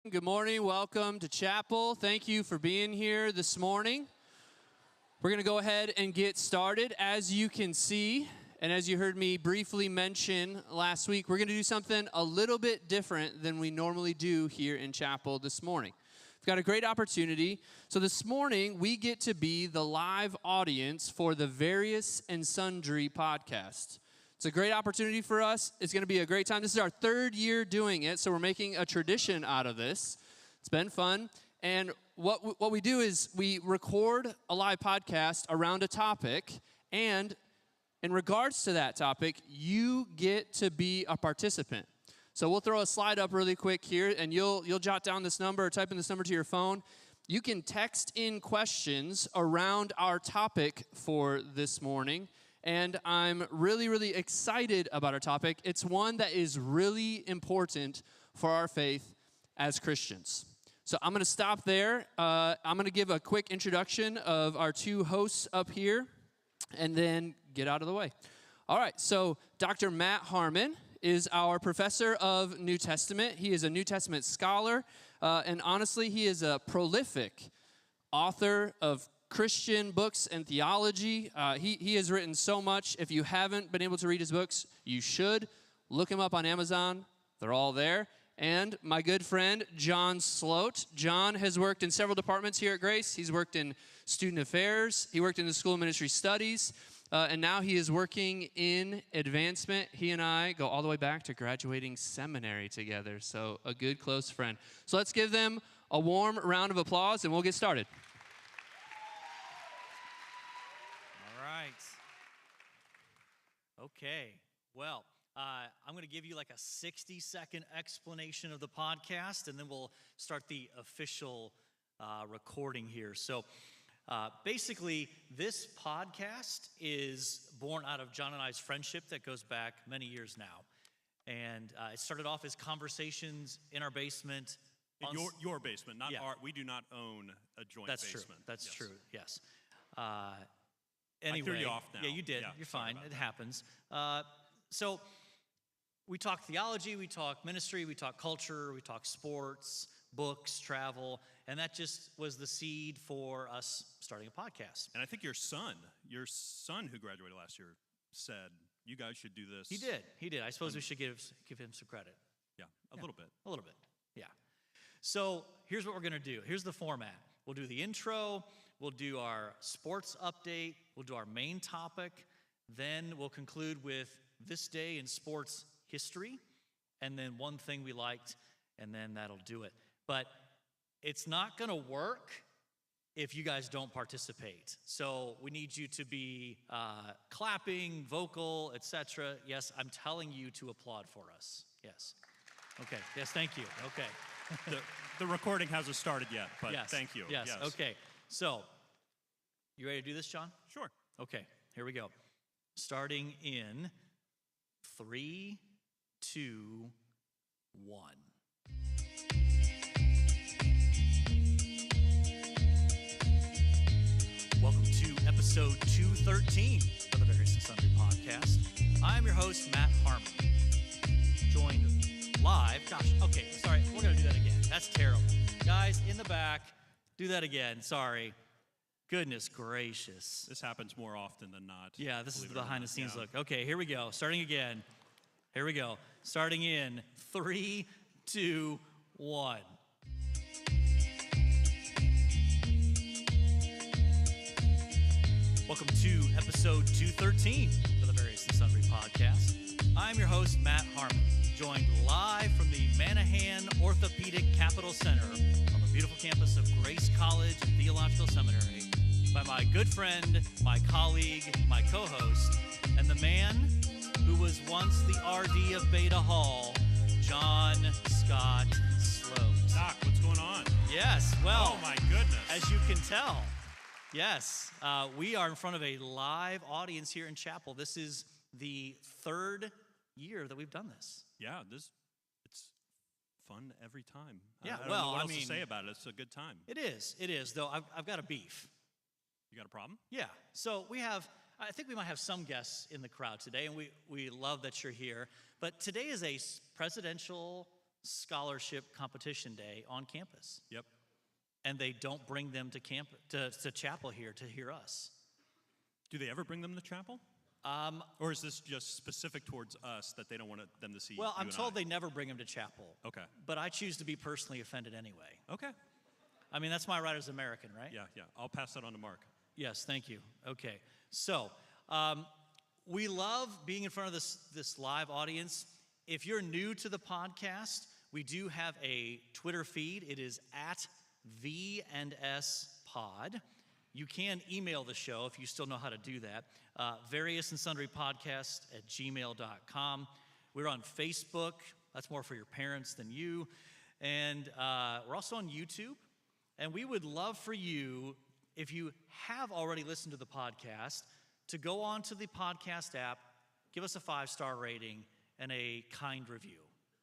Good morning. Welcome to chapel. Thank you for being here this morning. We're going to go ahead and get started. As you can see, and as you heard me briefly mention last week, we're going to do something a little bit different than we normally do here in chapel this morning. We've got a great opportunity. So this morning, we get to be the live audience for the Various and Sundry podcast. It's a great opportunity for us. It's going to be a great time. This is our third year doing it, so we're making a tradition out of this. It's been fun. And what we do is we record a live podcast around a topic, and in regards to that topic, you get to be a participant. So we'll throw a slide up really quick here, and you'll jot down this number or type in this number to your phone. You can text in questions around our topic for this morning. And I'm really, really excited about our topic. It's one that is really important for our faith as Christians. So I'm going to stop there. I'm going to give a quick introduction of our two hosts up here and then get out of the way. All right, so Dr. Matt Harmon is our professor of New Testament. He is a New Testament scholar, and honestly, he is a prolific author of Christian books and theology. He has written so much. If you haven't been able to read his books, you should. Look him up on Amazon. They're all there. And my good friend, John Sloat. John has worked in several departments here at Grace. He's worked in student affairs. He worked in the School of Ministry Studies. And now he is working in advancement. He and I go all the way back to graduating seminary together. So a good close friend. So let's give them a warm round of applause and we'll get started. Okay, well, I'm going to give you like a 60-second explanation of the podcast, and then we'll start the official recording here. So basically, this podcast is born out of John and I's friendship that goes back many years now. And it started off as conversations in our basement. In your basement, not our. We do not own a joint basement. That's true, yes. Anyway, I threw you off now. Yeah, you did. You're fine. It happens. So we talk theology, we talk ministry, we talk culture, we talk sports, books, travel, and that just was the seed for us starting a podcast. And I think your son who graduated last year said, you guys should do this. He did. I suppose we should give him some credit. Yeah, a little bit. A little bit, yeah. So here's what we're going to do. Here's the format. We'll do the intro. We'll do our sports update. We'll do our main topic. Then we'll conclude with this day in sports history. And then one thing we liked, and then that'll do it. But it's not going to work if you guys don't participate. So we need you to be clapping, vocal, etc. Yes, I'm telling you to applaud for us. Yes. Okay. Yes, thank you. Okay. The recording hasn't started yet, but yes. Thank you. Yes. Okay. So, you ready to do this, John? Sure. Okay, here we go. Starting in 3, 2, 1. Welcome to episode 213 of the Various and Sundry podcast. I'm your host, Matt Harmon. Joined live. Gosh, okay, sorry, we're going to do that again. That's terrible. Guys, in the back, do that again. Sorry. Goodness gracious. This happens more often than not. Yeah, this is the behind the scenes look. Okay, here we go. Starting again. Here we go. Starting in 3, 2, 1. Welcome to episode 213 of the Various and Sundry podcast. I'm your host, Matt Harmon, joined live from the Manahan Orthopedic Capital Center on the beautiful campus of Grace College and Theological Seminary by my good friend, my colleague, my co-host, and the man who was once the RD of Beta Hall, John Scott Sloat. Doc, what's going on? Yes, well, oh my goodness. As you can tell, yes, we are in front of a live audience here in chapel. This is the third year that we've done this. Yeah, it's fun every time. Yeah, I don't know what else to say about it. It's a good time. It is, though. I've got a beef. You got a problem? Yeah, so I think we might have some guests in the crowd today, and we love that you're here. But today is a presidential scholarship competition day on campus. Yep. And they don't bring them to chapel here to hear us. Do they ever bring them to chapel? Or is this just specific towards us that they don't want them to see? Well, I'm and told I? they never bring them to chapel. Okay. But I choose to be personally offended anyway. Okay. I mean, that's my right as American, right? Yeah. I'll pass that on to Mark. Yes, thank you. Okay. So, we love being in front of this live audience. If you're new to the podcast, we do have a Twitter feed. It is at V&S Pod. You can email the show if you still know how to do that. Various and Sundry Podcast at gmail.com. We're on Facebook. That's more for your parents than you. And we're also on YouTube. And we would love for you, if you have already listened to the podcast, to go on to the podcast app, give us a 5-star rating and a kind review.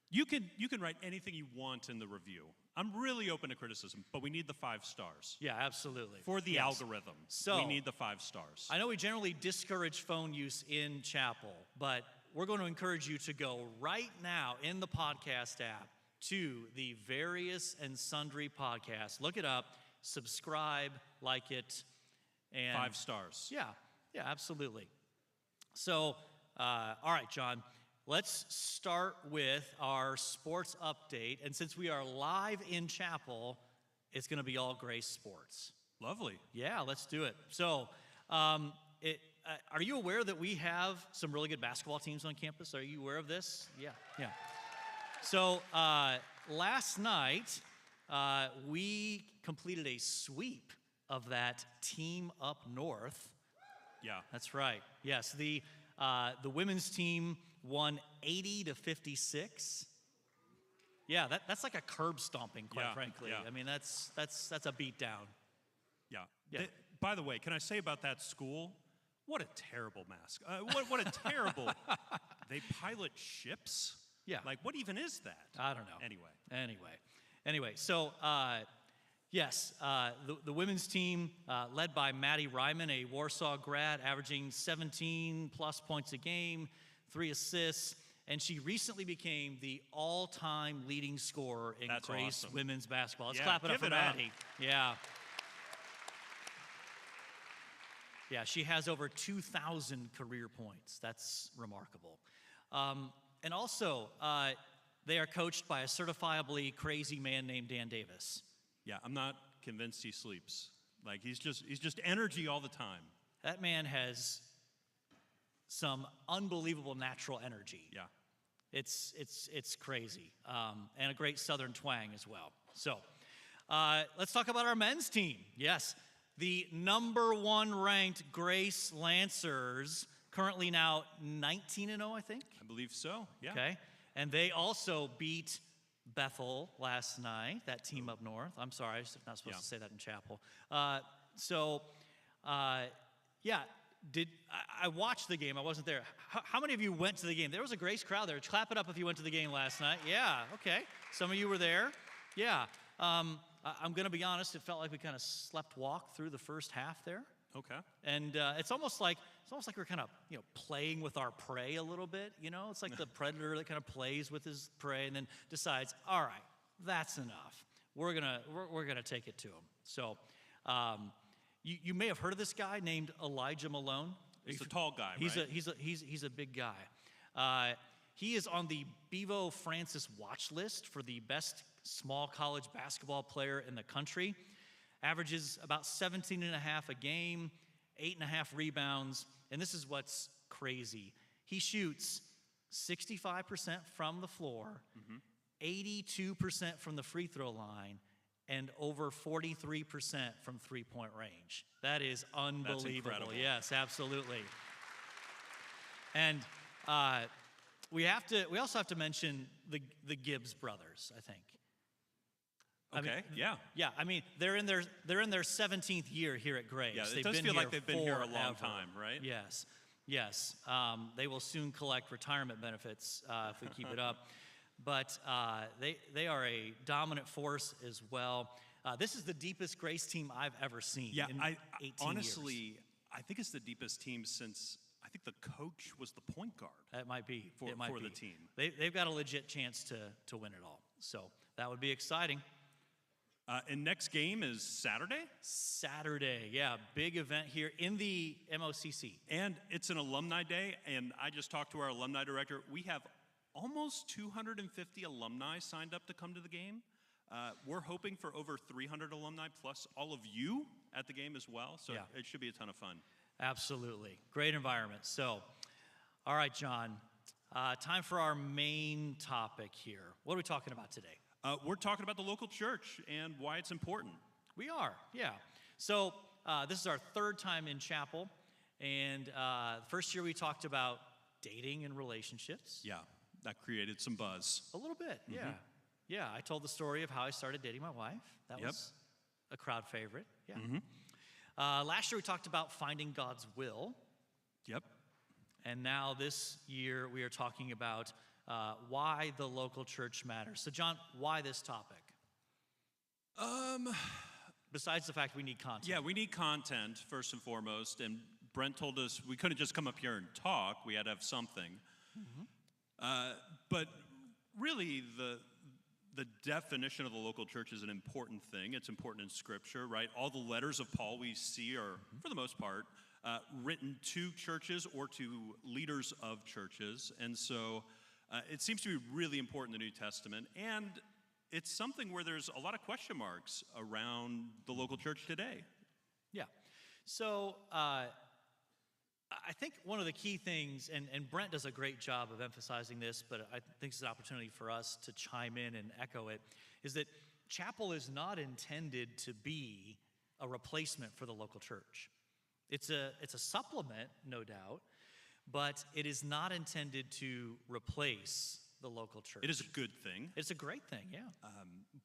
You can write anything you want in the review. I'm really open to criticism, but we need the 5 stars. Yeah, absolutely. For the algorithm, So, we need the 5 stars. I know we generally discourage phone use in chapel, but we're going to encourage you to go right now in the podcast app to the Various and Sundry Podcast. Look it up, subscribe, like it, and 5 stars. Yeah, absolutely. So, all right, John. Let's start with our sports update. And since we are live in chapel, it's going to be all Grace sports. Lovely. Yeah, let's do it. So, are you aware that we have some really good basketball teams on campus? Are you aware of this? Yeah. So, last night, we completed a sweep of that team up north. Yeah. That's right. Yes, the women's team won 80-56. Yeah, that's like a curb stomping, quite frankly. Yeah. I mean, that's a beat down. Yeah. Yeah. By the way, can I say about that school? What a terrible mask. What a terrible. They pilot ships? Yeah. Like, what even is that? I don't know. Anyway. Anyway, so yes, the women's team led by Maddie Ryman, a Warsaw grad, averaging 17 plus points a game, 3 assists, and she recently became the all-time leading scorer in That's Grace awesome. women's basketball. Let's Yeah, clap it up give for it up. Maddie. Yeah. Yeah, she has over 2,000 career points. That's remarkable. And also, they are coached by a certifiably crazy man named Dan Davis. Yeah, I'm not convinced he sleeps. Like, he's just energy all the time. That man has some unbelievable natural energy. Yeah. It's crazy, and a great Southern twang as well. So, let's talk about our men's team. Yes, the #1 ranked Grace Lancers, currently now 19-0, I think. I believe so. Yeah. Okay, and they also beat Bethel last night. That team up north. I'm sorry, I'm not supposed to say that in chapel. Yeah. I watched the game? I wasn't there. How many of you went to the game? There was a Grace crowd there. Clap it up if you went to the game last night. Yeah, okay. Some of you were there. Yeah. I'm going to be honest. It felt like we kind of slept walk through the first half there. Okay. And it's almost like we're kind of playing with our prey a little bit. It's like the predator that kind of plays with his prey and then decides, all right, that's enough. We're gonna take it to him. So. You may have heard of this guy named Elijah Malone. He's a tall guy, right? He's a big guy. He is on the Bevo Francis watch list for the best small college basketball player in the country. Averages about 17.5 a game, 8.5 rebounds, and this is what's crazy. He shoots 65% from the floor, 82% from the free throw line, and over 43% from three-point range. That is unbelievable. That's incredible. Yes, absolutely. And we also have to mention the Gibbs brothers, I think. Okay. Yeah, I mean, they're in their 17th year here at Grace. Yeah, it They've does been feel here like they've been here a long forever. time, right? Yes. They will soon collect retirement benefits if we keep it up. But they are a dominant force as well. This is the deepest Grace team I've ever seen. Yeah, in 18 honestly, years. I think it's the deepest team since I think the coach was the point guard. That might be for it might the be. team. They've got a legit chance to win it all. So that would be exciting. And next game is Saturday? Saturday, yeah, big event here in the MOCC. And it's an alumni day, and I just talked to our alumni director. We have almost 250 alumni signed up to come to the game. We're hoping for over 300 alumni, plus all of you at the game as well, so it should be a ton of fun. Absolutely, great environment. So, all right, John, time for our main topic here. What are we talking about today? We're talking about the local church and why it's important. We are, yeah. So this is our third time in chapel, and the first year we talked about dating and relationships. Yeah, that created some buzz. A little bit, yeah. Yeah, I told the story of how I started dating my wife. That was a crowd favorite, yeah. Last year we talked about finding God's will. Yep. And now this year we are talking about why the local church matters. So, John, why this topic? Besides the fact we need content. Yeah, we need content, first and foremost. And Brent told us we couldn't just come up here and talk. We had to have something. But really, the definition of the local church is an important thing. It's important in Scripture, right? All the letters of Paul we see are, for the most part, written to churches or to leaders of churches. And so it seems to be really important in the New Testament, and it's something where there's a lot of question marks around the local church today. Yeah. So I think one of the key things, and Brent does a great job of emphasizing this, but I think it's an opportunity for us to chime in and echo it, is that chapel is not intended to be a replacement for the local church. It's a supplement, no doubt, but it is not intended to replace the local church. It is a good thing. It's a great thing, yeah.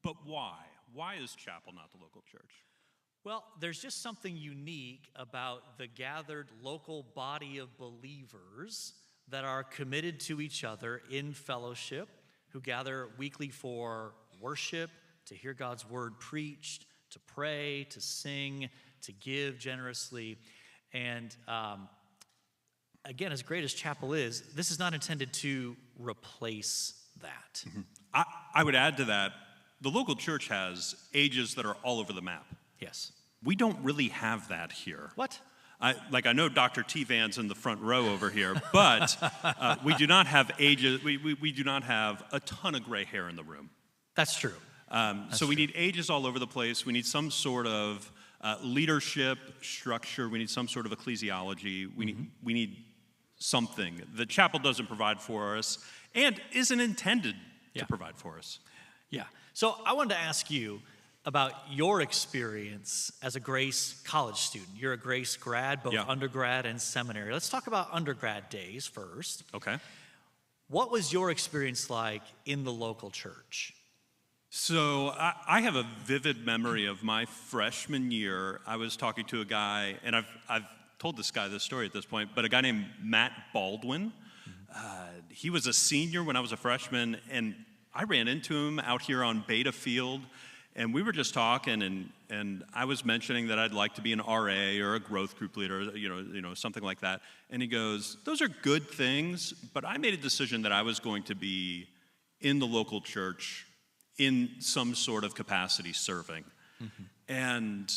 But why? Why is chapel not the local church? Well, there's just something unique about the gathered local body of believers that are committed to each other in fellowship, who gather weekly for worship, to hear God's word preached, to pray, to sing, to give generously. And again, as great as chapel is, this is not intended to replace that. I would add to that, the local church has ages that are all over the map. Yes. We don't really have that here. What? I know Dr. T. Van's in the front row over here, but we do not have ages. We do not have a ton of gray hair in the room. That's true. So we need ages all over the place. We need some sort of leadership structure. We need some sort of ecclesiology. We need something that chapel doesn't provide for us and isn't intended to provide for us. Yeah. So I wanted to ask you about your experience as a Grace college student. You're a Grace grad, both undergrad and seminary. Let's talk about undergrad days first. Okay. What was your experience like in the local church? So I have a vivid memory of my freshman year. I was talking to a guy, and I've told this guy this story at this point, but a guy named Matt Baldwin. He was a senior when I was a freshman, and I ran into him out here on Beta Field, and we were just talking, and I was mentioning that I'd like to be an RA or a growth group leader, you know, something like that. And he goes, "Those are good things, but I made a decision that I was going to be in the local church in some sort of capacity serving." And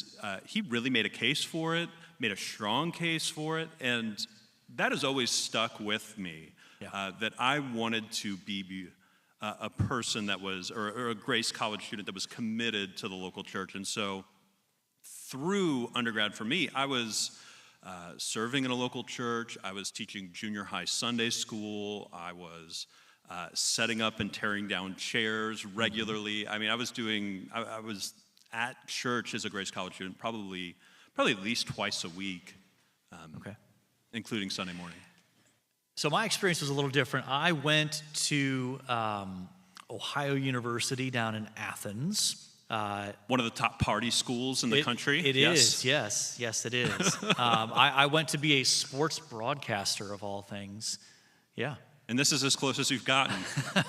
he really made a case for it, made a strong case for it, and that has always stuck with me, that I wanted to be a person that was, or a Grace College student that was committed to the local church. And so through undergrad for me, I was serving in a local church. I was teaching junior high Sunday school. I was setting up and tearing down chairs regularly. I mean, I was at church as a Grace College student probably at least twice a week, including Sunday morning. So my experience was a little different. I went to Ohio University down in Athens. One of the top party schools in the country. It is, yes, it is. I went to be a sports broadcaster of all things. Yeah. And this is as close as you've gotten.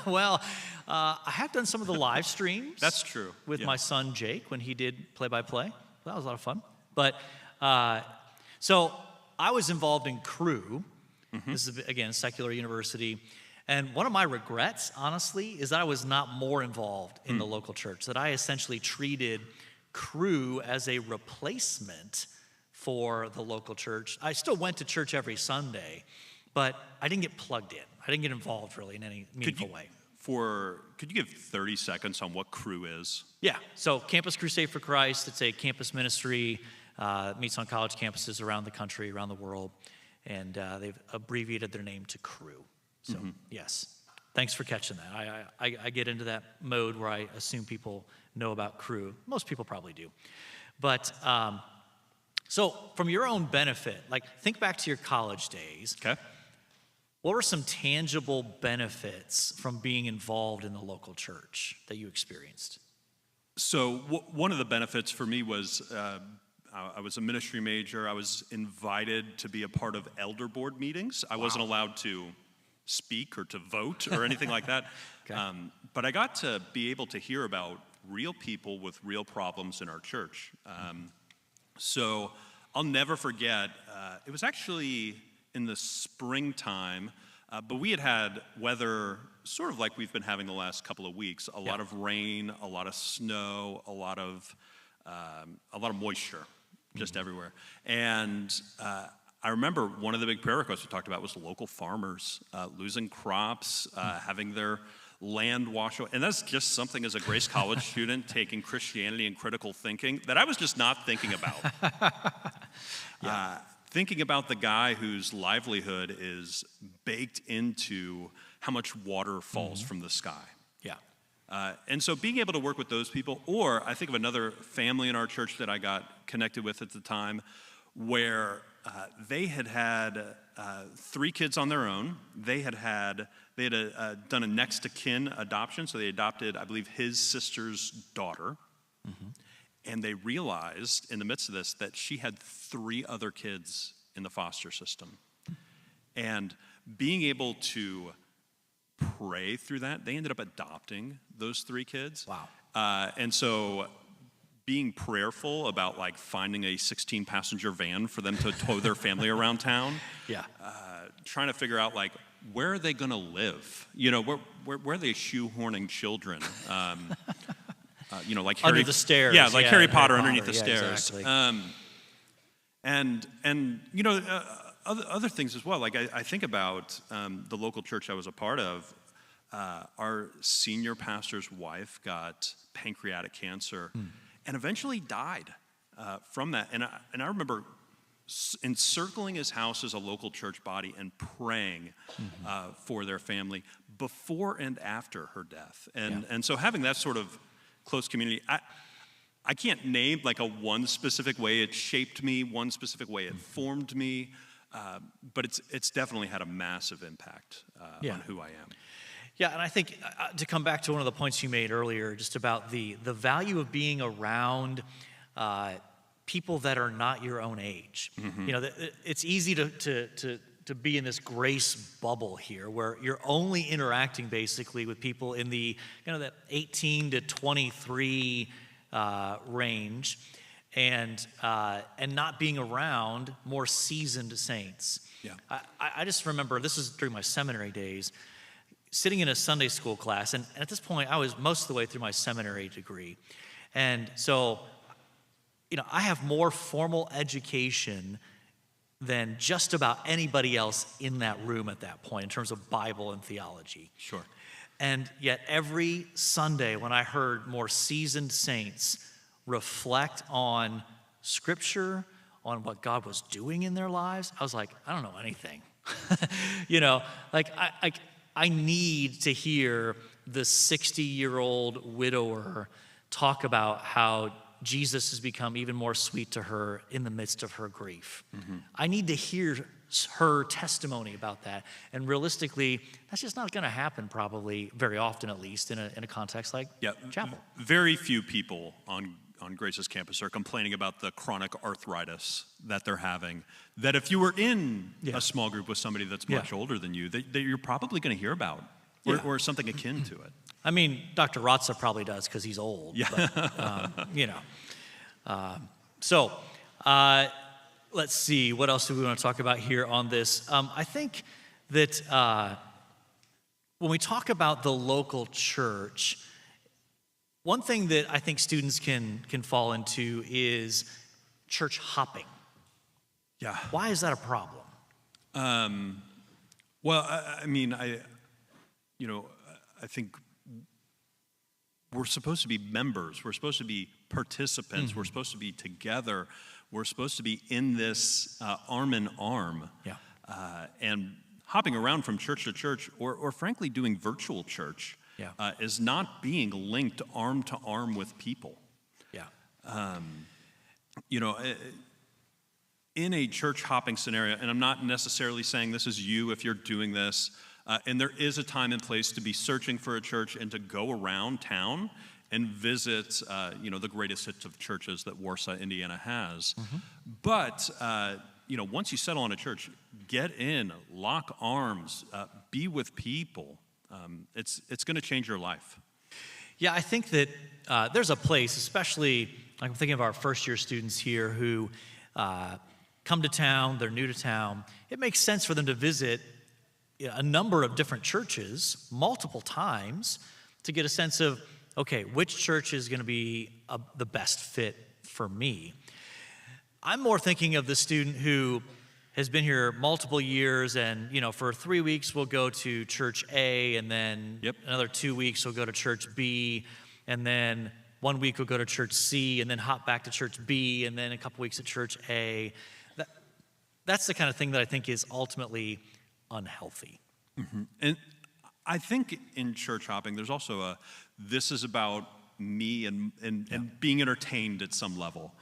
Well, I have done some of the live streams. That's true. With my son Jake when he did play-by-play. That was a lot of fun. But so I was involved in crew. This is, again, secular university. And one of my regrets, honestly, is that I was not more involved in the local church, that I essentially treated Cru as a replacement for the local church. I still went to church every Sunday, but I didn't get plugged in. I didn't get involved really in any meaningful way. Could you give 30 seconds on what Cru is? Yeah, so Campus Crusade for Christ, it's a campus ministry, meets on college campuses around the country, around the world, and they've abbreviated their name to Cru. So, yes, thanks for catching that. I get into that mode where I assume people know about Cru. Most people probably do. But, so from your own benefit, like think back to your college days. Okay. What were some tangible benefits from being involved in the local church that you experienced? So one of the benefits for me was I was a ministry major. I was invited to be a part of elder board meetings. I wasn't allowed to speak or to vote or anything like that. Okay. But I got to be able to hear about real people with real problems in our church. So I'll never forget, it was actually in the springtime, but we had weather sort of like we've been having the last couple of weeks, a lot of rain, a lot of snow, a lot of moisture just everywhere. And I remember one of the big prayer requests we talked about was local farmers losing crops, having their land wash away. And that's just something as a Grace College student taking Christianity and critical thinking that I was just not thinking about. Thinking about the guy whose livelihood is baked into how much water falls from the sky. Yeah. And so being able to work with those people, or I think of another family in our church that I got connected with at the time where they had 3 kids on their own. They had done a next to kin adoption, so they adopted, I believe, his sister's daughter. And they realized in the midst of this that she had 3 other kids in the foster system. And being able to pray through that, they ended up adopting those 3 kids. Wow. And so being prayerful about like finding a 16-passenger van for them to tow their family around town. Yeah. Trying to figure out like, where are they going to live? You know, where are they shoehorning children? Like under the stairs. Yeah, like Harry Potter underneath the yeah, stairs. Exactly. And other things as well. Like I think about the local church I was a part of. Our senior pastor's wife got pancreatic cancer and eventually died from that. And I remember encircling his house as a local church body and praying for their family before and after her death. And so having that sort of close community, I can't name like a one specific way it shaped me, one specific way it formed me, but it's definitely had a massive impact on who I am. Yeah, and I think to come back to one of the points you made earlier, just about the value of being around people that are not your own age. You know, it's easy to be in this grace bubble here where you're only interacting basically with people in the, that 18 to 23 range and not being around more seasoned saints. Yeah. I just remember, this is during my seminary days, sitting in a Sunday school class, and at this point I was most of the way through my seminary degree. And so, I have more formal education than just about anybody else in that room at that point in terms of Bible and theology. Sure. And yet every Sunday when I heard more seasoned saints reflect on Scripture, on what God was doing in their lives, I was like, I don't know anything. I need to hear the 60-year-old widower talk about how Jesus has become even more sweet to her in the midst of her grief. I need to hear her testimony about that. And realistically, that's just not going to happen probably very often, at least in a context like chapel. Very few people on Grace's campus are complaining about the chronic arthritis that they're having. That if you were in a small group with somebody that's much older than you, that you're probably going to hear about, or something akin to it. I mean, Dr. Rotza probably does because he's old. Yeah. But, let's see. What else do we want to talk about here on this? I think that when we talk about the local church, one thing that I think students can fall into is church hopping. Yeah. Why is that a problem? Well, I mean, I think we're supposed to be members. We're supposed to be participants. We're supposed to be together. We're supposed to be in this arm in arm. Yeah. And hopping around from church to church, or frankly doing virtual church, is not being linked arm to arm with people. Yeah. In a church hopping scenario, and I'm not necessarily saying this is you if you're doing this, and there is a time and place to be searching for a church and to go around town and visit, the greatest hits of churches that Warsaw, Indiana has. But, once you settle on a church, get in, lock arms, be with people. It's going to change your life. Yeah, I think that there's a place, especially, I'm thinking of our first-year students here who come to town, they're new to town. It makes sense for them to visit a number of different churches multiple times to get a sense of, okay, which church is going to be the best fit for me? I'm more thinking of the student who has been here multiple years and, for 3 weeks we'll go to church A, and then another 2 weeks we'll go to church B, and then 1 week we'll go to church C, and then hop back to church B, and then a couple weeks at church A. That's the kind of thing that I think is ultimately unhealthy. And I think in church hopping, there's also this is about me and being entertained at some level.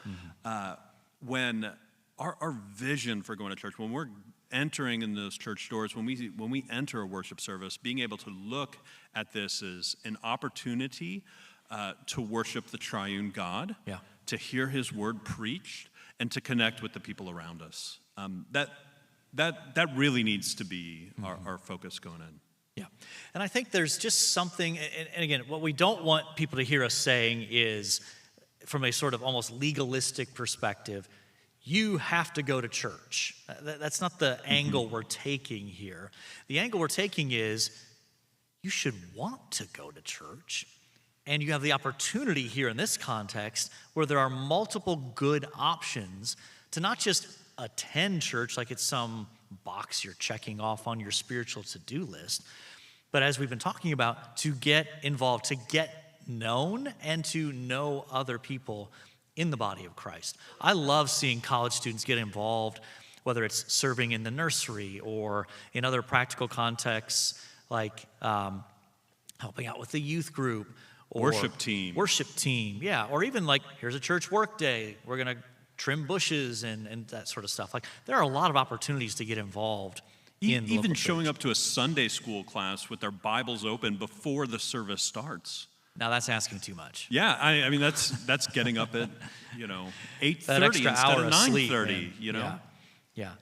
When our vision for going to church, when we're entering in those church doors, when we enter a worship service, being able to look at this as an opportunity to worship the triune God, to hear his word preached, and to connect with the people around us. That really needs to be our focus going in. Yeah, and I think there's just something, and again, what we don't want people to hear us saying is, from a sort of almost legalistic perspective, you have to go to church. That's not the angle we're taking here. The angle we're taking is, you should want to go to church, and you have the opportunity here in this context where there are multiple good options to not just attend church like it's some box you're checking off on your spiritual to-do list, but as we've been talking about, to get involved, to get known, and to know other people in the body of Christ. I love seeing college students get involved, whether it's serving in the nursery or in other practical contexts like helping out with the youth group, or Worship team, yeah, or even like, here's a church work day, we're gonna trim bushes and that sort of stuff. Like, there are a lot of opportunities to get involved in the even local showing church. up to a Sunday school class with their Bibles open before the service starts. Now that's asking too much. Yeah, I mean that's getting up at 8:30 extra instead hour of of sleep, 9:30. man. Yeah.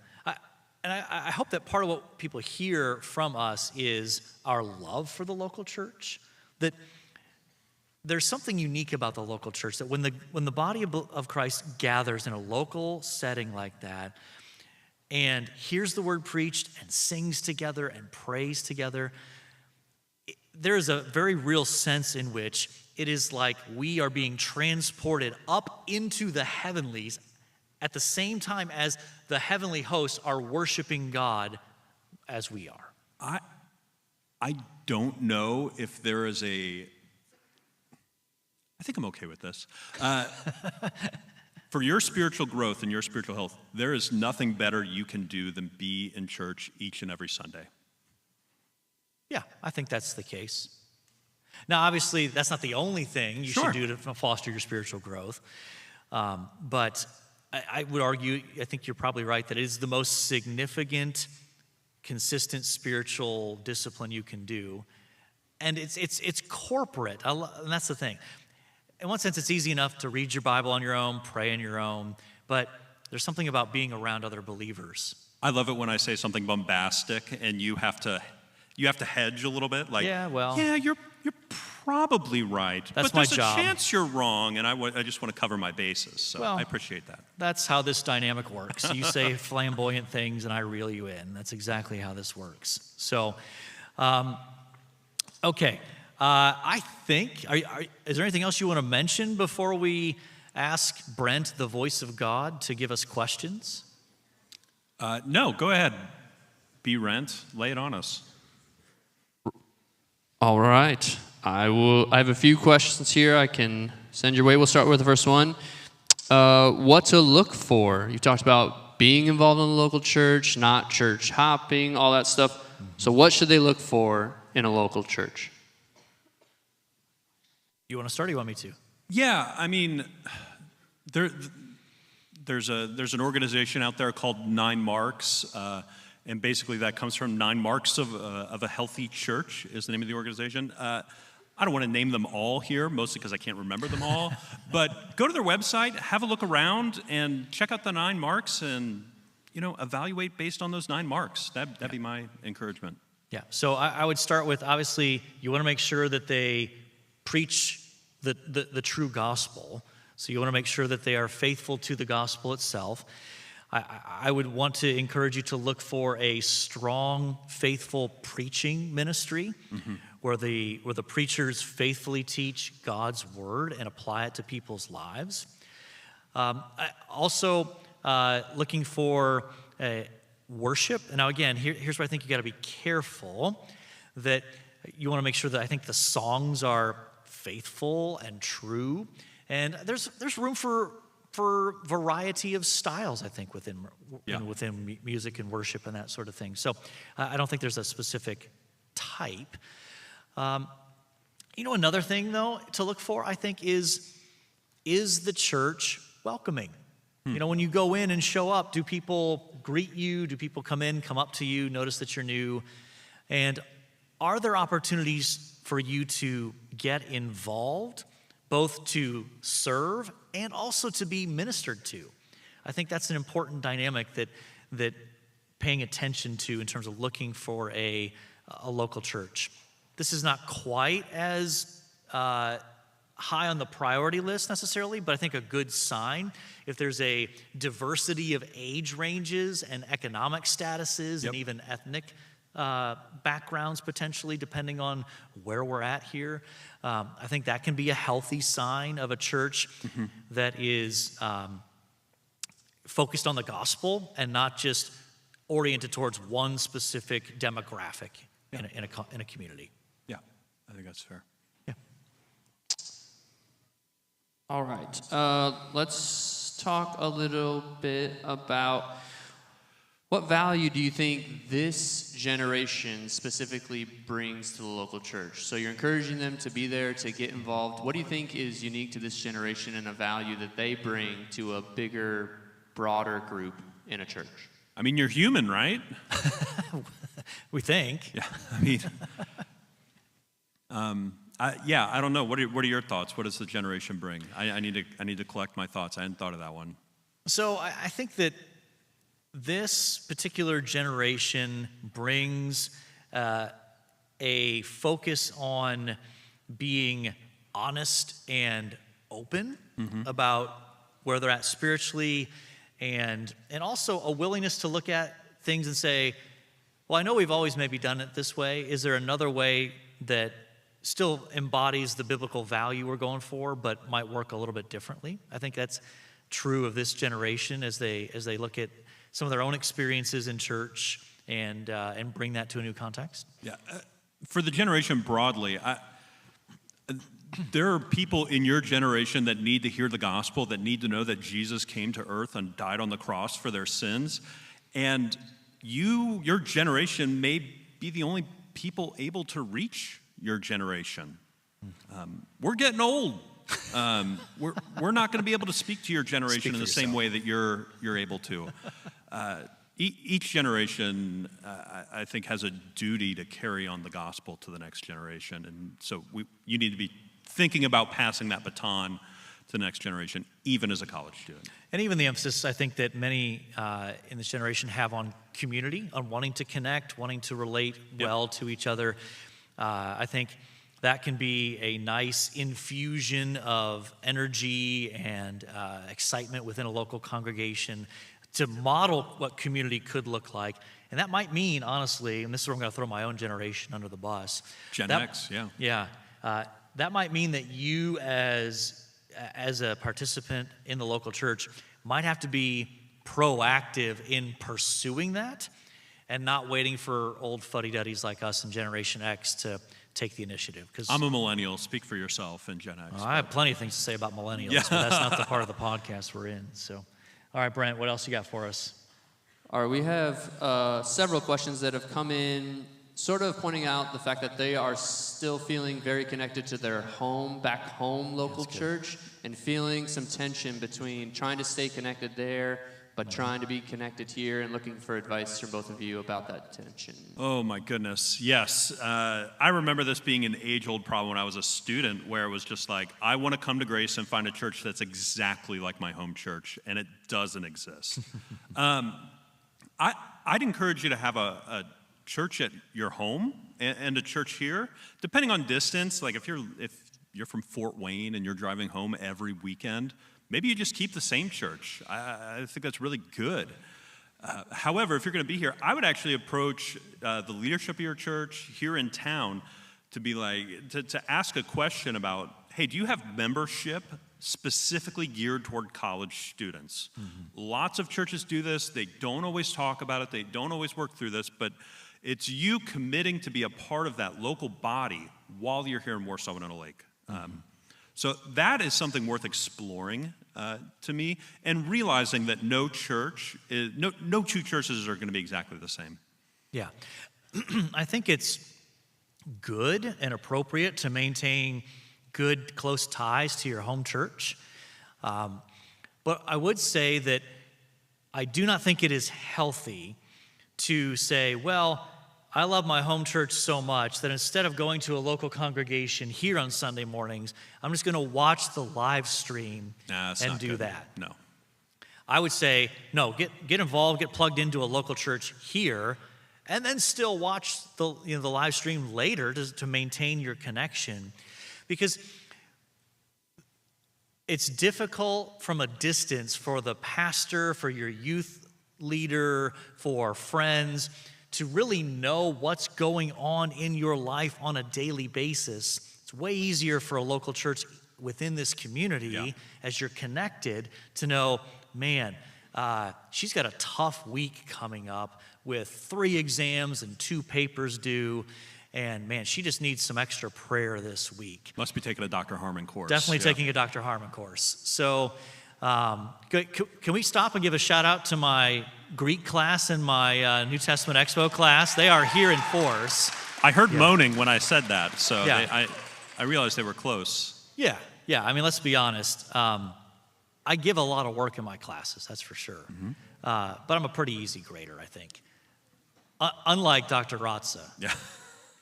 I hope that part of what people hear from us is our love for the local church. That there's something unique about the local church, that when the body of Christ gathers in a local setting like that and hears the word preached and sings together and prays together, there is a very real sense in which it is like we are being transported up into the heavenlies at the same time as the heavenly hosts are worshiping God as we are. I don't know if there is I think I'm okay with this. For your spiritual growth and your spiritual health, there is nothing better you can do than be in church each and every Sunday. Yeah, I think that's the case. Now, obviously, that's not the only thing you should do to foster your spiritual growth. But I would argue, I think you're probably right, that it is the most significant, consistent spiritual discipline you can do. And it's corporate, and that's the thing. In one sense, it's easy enough to read your Bible on your own, pray on your own, but there's something about being around other believers. I love it when I say something bombastic and you have to hedge a little bit. Like, yeah, you're probably right. That's but there's my job. a chance you're wrong, and I just want to cover my bases. So I appreciate that. That's how this dynamic works. You say flamboyant things, and I reel you in. That's exactly how this works. So Okay. I think, is there anything else you want to mention before we ask Brent, the voice of God, to give us questions? No, go ahead. Be Rent. Lay it on us. All right. I have a few questions here I can send your way. We'll start with the first one. What to look for? You talked about being involved in the local church, not church hopping, all that stuff. So what should they look for in a local church? You want to start or you want me to? Yeah, I mean, there's an organization out there called 9 Marks, and basically that comes from 9 Marks of a Healthy Church is the name of the organization. I don't want to name them all here, mostly because I can't remember them all, but go to their website, have a look around, and check out the 9 Marks, and evaluate based on those 9 marks. That'd be my encouragement. Yeah. So I would start with, obviously, you want to make sure that they preach the true gospel. So you want to make sure that they are faithful to the gospel itself. I would want to encourage you to look for a strong, faithful preaching ministry, where the preachers faithfully teach God's word and apply it to people's lives. Also, looking for worship. And now again, here's where I think you got to be careful, that you want to make sure that I think the songs are faithful and true. And there's room for variety of styles, I think, within music and worship and that sort of thing. So I don't think there's a specific type. Another thing, though, to look for, I think, is the church welcoming? When you go in and show up, do people greet you? Do people come up to you, notice that you're new? And are there opportunities for you to get involved, both to serve and also to be ministered to? I think that's an important dynamic that paying attention to in terms of looking for a local church. This is not quite as high on the priority list necessarily, but I think a good sign if there's a diversity of age ranges and economic statuses and even ethnic backgrounds potentially, depending on where we're at here. I think that can be a healthy sign of a church that is focused on the gospel and not just oriented towards one specific demographic in a community. Yeah, I think that's fair. Yeah. All right. Let's talk a little bit about what value do you think this generation specifically brings to the local church? So you're encouraging them to be there, to get involved. What do you think is unique to this generation and a value that they bring to a bigger, broader group in a church? I mean, you're human, right? We think. Yeah, I mean, I don't know. What are your thoughts? What does the generation bring? I need to collect my thoughts. I hadn't thought of that one. So I think that this particular generation brings a focus on being honest and open about where they're at spiritually, and also a willingness to look at things and say, well, I know we've always maybe done it this way. Is there another way that still embodies the biblical value we're going for, but might work a little bit differently? I think that's true of this generation as they look at some of their own experiences in church and bring that to a new context. Yeah, for the generation broadly, there are people in your generation that need to hear the gospel, that need to know that Jesus came to earth and died on the cross for their sins, and your generation may be the only people able to reach your generation. We're getting old. We're not going to be able to speak to your generation in the same way that you're able to. Each generation, I think, has a duty to carry on the gospel to the next generation, and so you need to be thinking about passing that baton to the next generation, even as a college student. And even the emphasis, I think, that many in this generation have on community, on wanting to connect, wanting to relate well to each other. I think that can be a nice infusion of energy and excitement within a local congregation to model what community could look like. And that might mean, honestly, and this is where I'm going to throw my own generation under the bus. Gen that, X, yeah. Yeah. That might mean that you as a participant in the local church might have to be proactive in pursuing that and not waiting for old fuddy-duddies like us in Generation X to take the initiative. Because I'm a millennial. Speak for yourself in Gen X. I have plenty of things to say about millennials, but that's not the part of the podcast we're in. So, all right, Brent, what else you got for us? All right, we have several questions that have come in, sort of pointing out the fact that they are still feeling very connected to their back home local church, and feeling some tension between trying to stay connected there, but trying to be connected here, and looking for advice from both of you about that tension. Oh my goodness, yes. I remember this being an age-old problem when I was a student, where it was just like, I want to come to Grace and find a church that's exactly like my home church, and it doesn't exist. I'd encourage you to have a church at your home and a church here, depending on distance. Like if you're from Fort Wayne and you're driving home every weekend, maybe you just keep the same church. I think that's really good. However, if you're going to be here, I would actually approach the leadership of your church here in town to be like, to ask a question about, hey, do you have membership specifically geared toward college students? Lots of churches do this. They don't always talk about it. They don't always work through this, but it's you committing to be a part of that local body while you're here in Warsaw and Lake. So that is something worth exploring to me, and realizing that no two churches are going to be exactly the same. Yeah. I think it's good and appropriate to maintain good, close ties to your home church. But I would say that I do not think it is healthy to say, well, I love my home church so much that instead of going to a local congregation here on Sunday mornings, I'm just going to watch the live stream and do that. No. I would say, no, get involved, get plugged into a local church here, and then still watch the live stream later to maintain your connection. Because it's difficult from a distance for the pastor, for your youth leader, for friends, to really know what's going on in your life on a daily basis. It's way easier for a local church within this community, as you're connected, to know, man, she's got a tough week coming up with 3 exams and 2 papers due, and man, she just needs some extra prayer this week. Must be taking a Dr. Harmon course. Definitely taking a Dr. Harmon course. So can we stop and give a shout out to my Greek class and my New Testament Expo class? They are here in force. I heard moaning when I said that, so Yeah. I realized they were close. Yeah. I mean, let's be honest. I give a lot of work in my classes, that's for sure. But I'm a pretty easy grader, I think. Unlike Dr. Ratza. Yeah.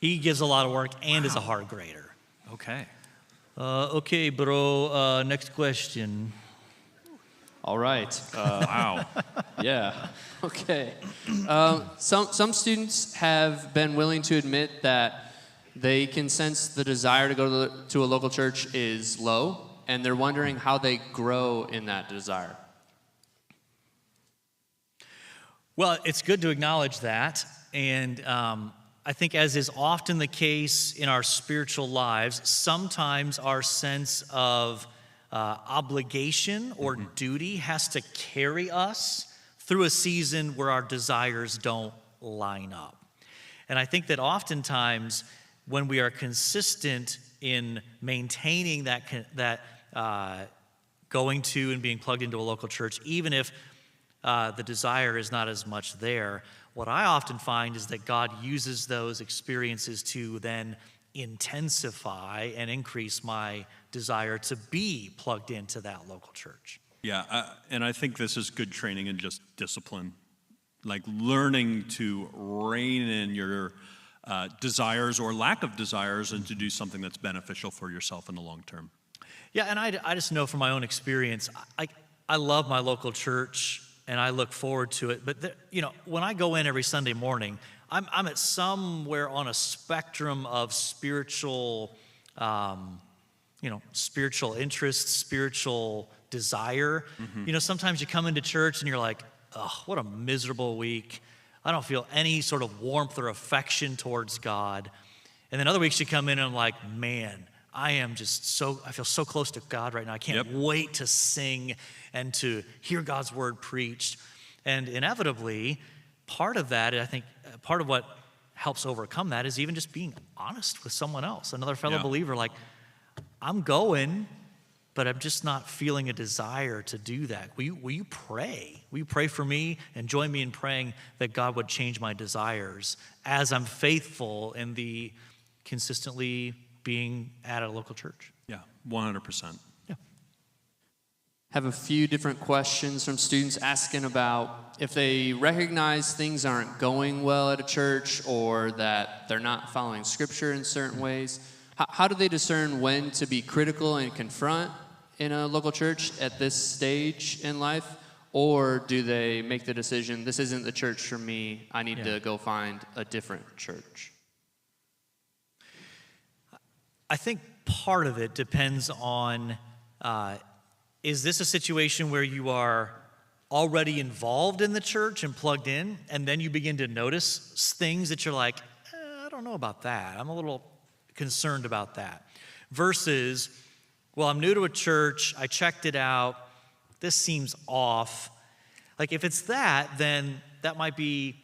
He gives a lot of work and is a hard grader. Okay. Okay, bro. Next question. All right. Wow. Yeah. Okay. Some students have been willing to admit that they can sense the desire to go to a local church is low, and they're wondering how they grow in that desire. Well, it's good to acknowledge that, and I think, as is often the case in our spiritual lives, sometimes our sense of obligation or duty has to carry us through a season where our desires don't line up. And I think that oftentimes when we are consistent in maintaining that going to and being plugged into a local church, even if the desire is not as much there, what I often find is that God uses those experiences to then intensify and increase my desire to be plugged into that local church. Yeah, and I think this is good training in just discipline, like learning to rein in your desires or lack of desires and to do something that's beneficial for yourself in the long term. Yeah, and I just know from my own experience, I love my local church and I look forward to it. But when I go in every Sunday morning, I'm at somewhere on a spectrum of spiritual, spiritual interest, spiritual desire. Sometimes you come into church and you're like, oh, what a miserable week. I don't feel any sort of warmth or affection towards God. And then other weeks you come in and I'm like, man, I feel so close to God right now. I can't wait to sing and to hear God's word preached. And inevitably, part of that, I think, part of what helps overcome that is even just being honest with someone else, another fellow believer, like, I'm going, but I'm just not feeling a desire to do that. Will you pray? Will you pray for me and join me in praying that God would change my desires as I'm faithful in the consistently being at a local church? Yeah, 100%. Yeah. Have a few different questions from students asking about if they recognize things aren't going well at a church or that they're not following scripture in certain ways. How do they discern when to be critical and confront in a local church at this stage in life? Or do they make the decision, this isn't the church for me, I need to go find a different church? I think part of it depends on, is this a situation where you are already involved in the church and plugged in, and then you begin to notice things that you're like, I don't know about that. I'm a little concerned about that. Versus, well, I'm new to a church, I checked it out, this seems off. Like if it's that, then that might be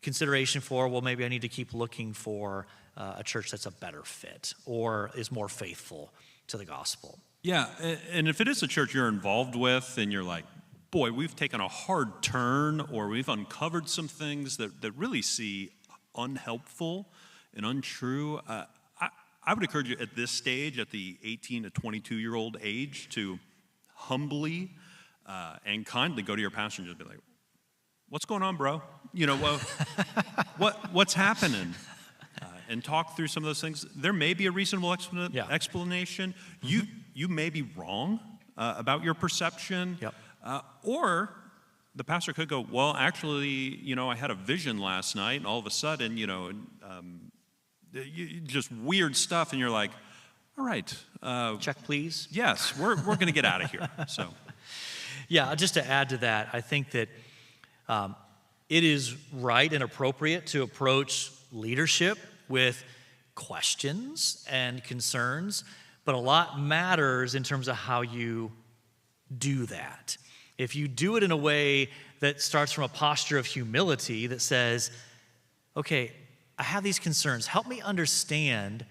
consideration for, well, maybe I need to keep looking for a church that's a better fit or is more faithful to the gospel. Yeah, and if it is a church you're involved with and you're like, boy, we've taken a hard turn or we've uncovered some things that really seem unhelpful and untrue, I would encourage you at this stage, at the 18 to 22-year-old age, to humbly and kindly go to your pastor and just be like, what's going on, bro? You know, what's happening? And talk through some of those things. There may be a reasonable explanation. You may be wrong about your perception. Or the pastor could go, well, actually, you know, I had a vision last night, and all of a sudden, you know, just weird stuff, and you're like, all right. Check, please. Yes, we're going to get out of here. So, yeah, just to add to that, I think that it is right and appropriate to approach leadership with questions and concerns, but a lot matters in terms of how you do that. If you do it in a way that starts from a posture of humility that says, okay, I have these concerns, help me understand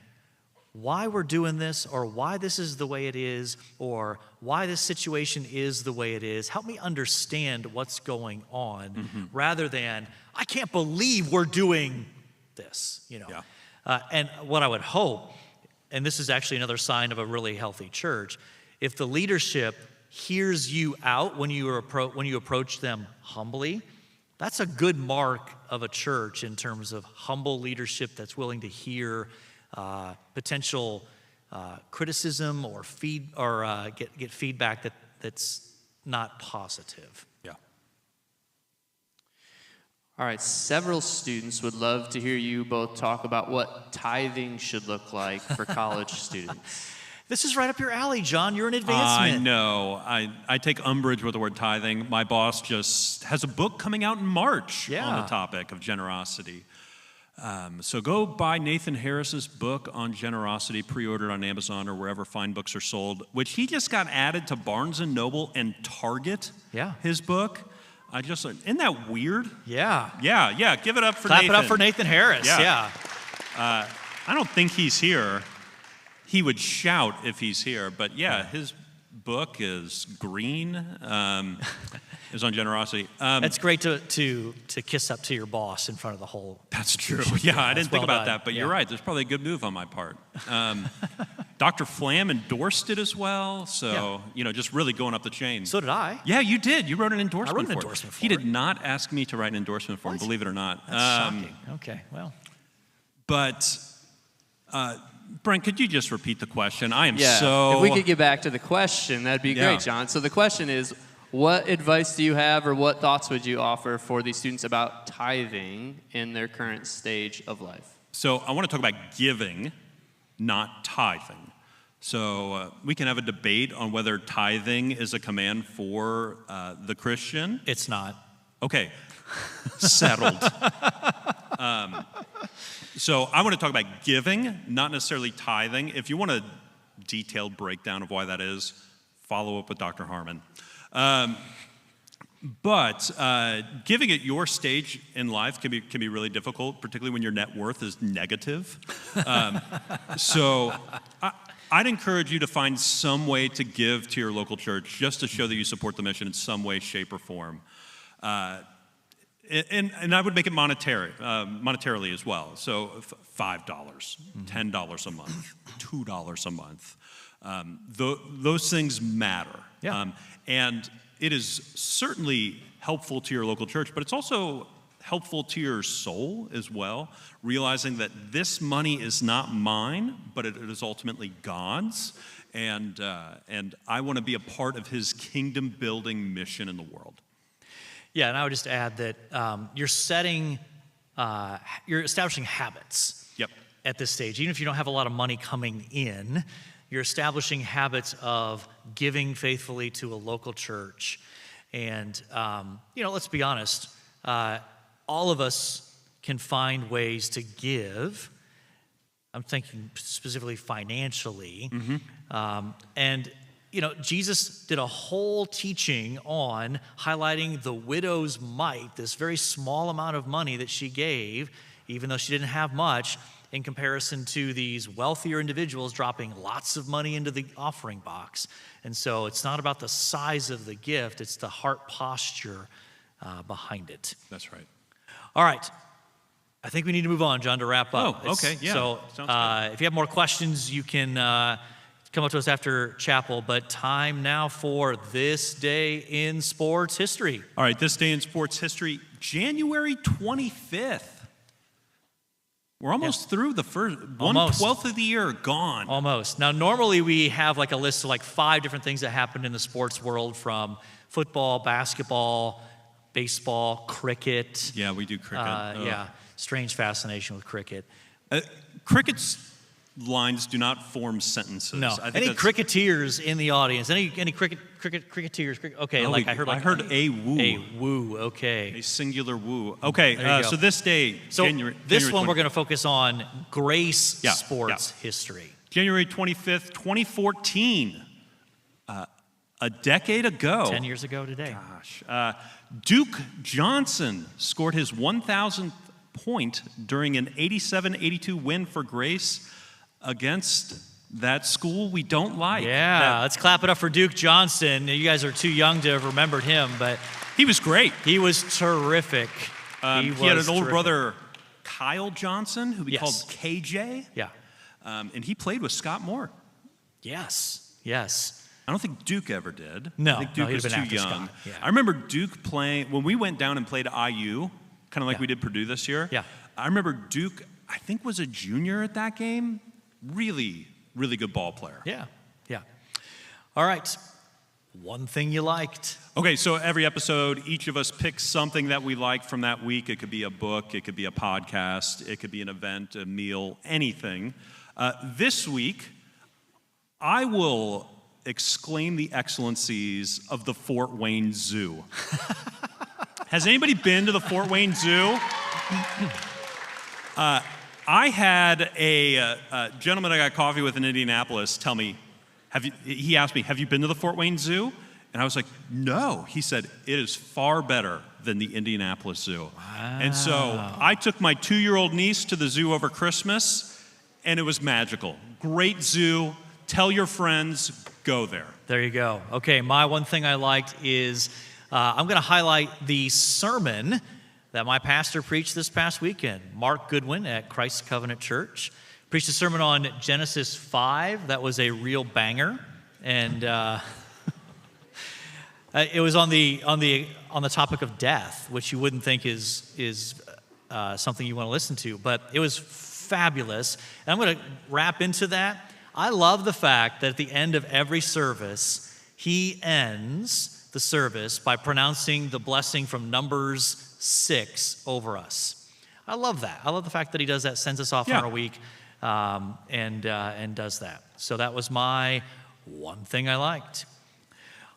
why we're doing this, or why this is the way it is, or why this situation is the way it is. Help me understand what's going on, rather than, I can't believe we're doing this, you know. And what I would hope, and this is actually another sign of a really healthy church, if the leadership hears you out when you approach them humbly, that's a good mark of a church in terms of humble leadership that's willing to hear potential criticism or get feedback that's not positive. All right, several students would love to hear you both talk about what tithing should look like for college students. This is right up your alley, John. You're an advancement. I know. I take umbrage with the word tithing. My boss just has a book coming out in March on the topic of generosity. So go buy Nathan Harris's book on generosity, pre-ordered on Amazon or wherever fine books are sold, which he just got added to Barnes & Noble and Target, his book. I just learned. Isn't that weird? Yeah. Give it up for Clap Nathan. Clap it up for Nathan Harris. Yeah. I don't think he's here. He would shout if he's here. But his book is green. Is on generosity. It's great to kiss up to your boss in front of the whole. That's true. I didn't think about that, but you're right. There's probably a good move on my part. Dr. Flam endorsed it as well, so just really going up the chain. So did I. Yeah, you did. You wrote an endorsement. I wrote an endorsement for it. He did not ask me to write an endorsement for him, believe it or not. That's shocking. Okay, well. But Brent, could you just repeat the question? I am If we could get back to the question, that'd be great, John. So the question is, what advice do you have, or what thoughts would you offer for these students about tithing in their current stage of life? So I want to talk about giving, not tithing. So we can have a debate on whether tithing is a command for the Christian. It's not. Okay, settled. So I want to talk about giving, not necessarily tithing. If you want a detailed breakdown of why that is, follow up with Dr. Harmon. But giving at your stage in life can be really difficult, particularly when your net worth is negative. So I'd encourage you to find some way to give to your local church just to show that you support the mission in some way, shape, or form. And I would make it monetarily as well. So $5, $10 a month, $2 a month. Those things matter. Yeah. And it is certainly helpful to your local church, but it's also helpful to your soul as well, realizing that this money is not mine, but it is ultimately God's. And I want to be a part of his kingdom-building mission in the world. Yeah, and I would just add that you're establishing habits. Yep. At this stage. Even if you don't have a lot of money coming in, you're establishing habits of giving faithfully to a local church. And, let's be honest, all of us can find ways to give. I'm thinking specifically financially. And Jesus did a whole teaching on highlighting the widow's mite, this very small amount of money that she gave, even though she didn't have much, in comparison to these wealthier individuals dropping lots of money into the offering box. And so it's not about the size of the gift, it's the heart posture behind it. That's right. All right. I think we need to move on, John, to wrap up. Oh, okay, yeah. So if you have more questions, you can come up to us after chapel, but time now for This Day in Sports History. All right, This Day in Sports History, January 25th. We're almost through the first, 1/12 of the year gone. Almost. Now, normally we have like a list of like 5 different things that happened in the sports world, from football, basketball, baseball, cricket. Yeah, we do cricket. Yeah, strange fascination with cricket. Cricket's lines do not form sentences. No. Any cricketers in the audience? Any cricketers? Okay, I heard a woo. A woo, okay. A singular woo. Okay, so this day, January this one 20th. we're going to focus on Grace sports history. January 25th, 2014. A decade ago. 10 years ago today. Gosh. Duke Johnson scored his 1,000th point during an 87-82 win for Grace against that school we don't like. Yeah, let's clap it up for Duke Johnson. You guys are too young to have remembered him, but he was great. He was terrific. He had an older brother, Kyle Johnson, who we called KJ. Yeah. And he played with Scott Moore. Yes. I don't think Duke ever did. No, I think Duke was too young. Scott. Yeah. I remember Duke playing, when we went down and played IU, kind of like we did Purdue this year. Yeah. I remember Duke, I think, was a junior at that game. Really, really good ball player. Yeah. All right. One thing you liked. Okay, so every episode, each of us picks something that we like from that week. It could be a book, it could be a podcast, it could be an event, a meal, anything. This week, I will exclaim the excellencies of the Fort Wayne Zoo. Has anybody been to the Fort Wayne Zoo? I had a gentleman I got coffee with in Indianapolis tell me, he asked me, have you been to the Fort Wayne Zoo? And I was like, no. He said, it is far better than the Indianapolis Zoo. Wow. And so I took my 2-year-old niece to the zoo over Christmas, and it was magical. Great zoo. Tell your friends, go there. There you go. Okay, my one thing I liked is I'm going to highlight the sermon that my pastor preached this past weekend. Mark Goodwin at Christ Covenant Church preached a sermon on Genesis 5. That was a real banger, and it was on the topic of death, which you wouldn't think is something you want to listen to, but it was fabulous. And I'm going to wrap into that. I love the fact that at the end of every service, he ends the service by pronouncing the blessing from Numbers 6 over us. I love that. I love the fact that he does that, sends us off on our week, and does that. So that was my one thing I liked.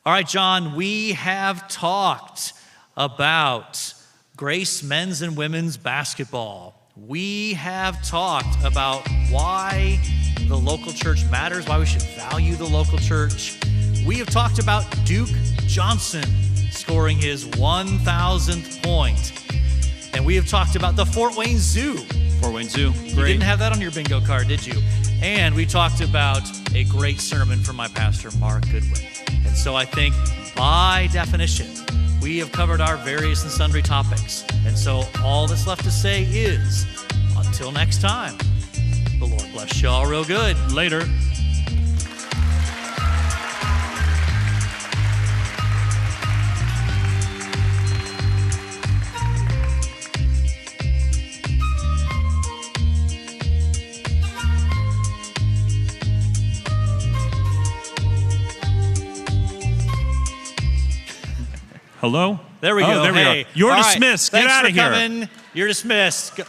All right, John, we have talked about Grace men's and women's basketball. We have talked about why the local church matters, why we should value the local church. We have talked about Duke Johnson scoring his 1,000th point. And we have talked about the Fort Wayne Zoo. Fort Wayne Zoo, You great. didn't have that on your bingo card, did you? And we talked about a great sermon from my pastor, Mark Goodwin. And so I think by definition, we have covered our various and sundry topics. And so all that's left to say is, until next time, the Lord bless y'all real good. Later. Hello? There we go. There we Hey. go. You're All right. dismissed. Get Thanks out for of here. coming. You're dismissed.